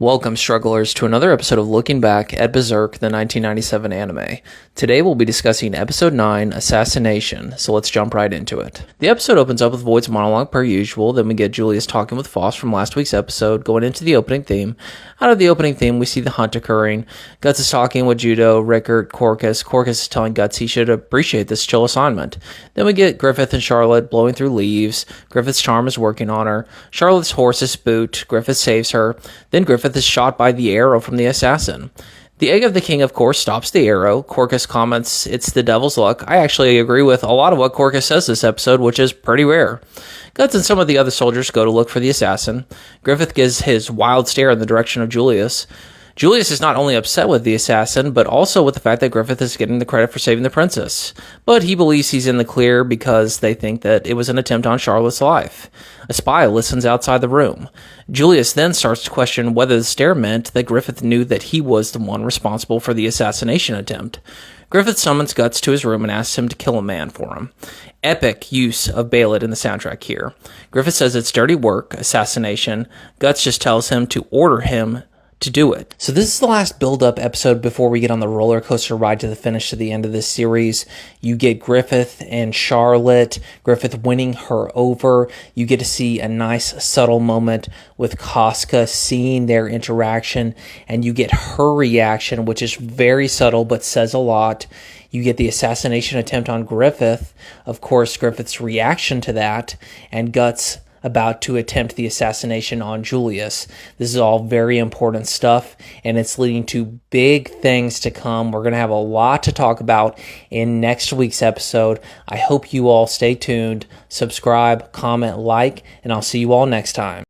Welcome, strugglers, to another episode of Looking Back at Berserk, the 1997 anime. Today we'll be discussing Episode 9, Assassination, so let's jump right into it. The episode opens up with Void's monologue per usual, then we get Julius talking with Faust from last week's episode, going into the opening theme. Out of the opening theme, we see the hunt occurring. Guts is talking with Judo, Rickert, Corcus. Corcus is telling Guts he should appreciate this chill assignment. Then we get Griffith and Charlotte blowing through leaves. Griffith's charm is working on her. Charlotte's horse is spooked. Griffith saves her. Then Griffith is shot by the arrow from the assassin. The Egg of the King, of course, stops the arrow. Corcus comments, "It's the devil's luck." I actually agree with a lot of what Corcus says this episode, which is pretty rare. Guts and some of the other soldiers go to look for the assassin. Griffith gives his wild stare in the direction of Julius. Julius is not only upset with the assassin, but also with the fact that Griffith is getting the credit for saving the princess. But he believes he's in the clear because they think that it was an attempt on Charlotte's life. A spy listens outside the room. Julius then starts to question whether the stare meant that Griffith knew that he was the one responsible for the assassination attempt. Griffith summons Guts to his room and asks him to kill a man for him. Epic use of Bailet in the soundtrack here. Griffith says it's dirty work, assassination. Guts just tells him to order him to do it. So this is the last build-up episode before we get on the roller coaster ride to the finish to the end of this series. You get Griffith and Charlotte, Griffith winning her over. You get to see a nice subtle moment with Casca seeing their interaction, and you get her reaction, which is very subtle but says a lot. You get the assassination attempt on Griffith, of course, Griffith's reaction to that, and Guts about to attempt the assassination on Julius. This is all very important stuff, and it's leading to big things to come. We're going to have a lot to talk about in next week's episode. I hope you all stay tuned, subscribe, comment, like, and I'll see you all next time.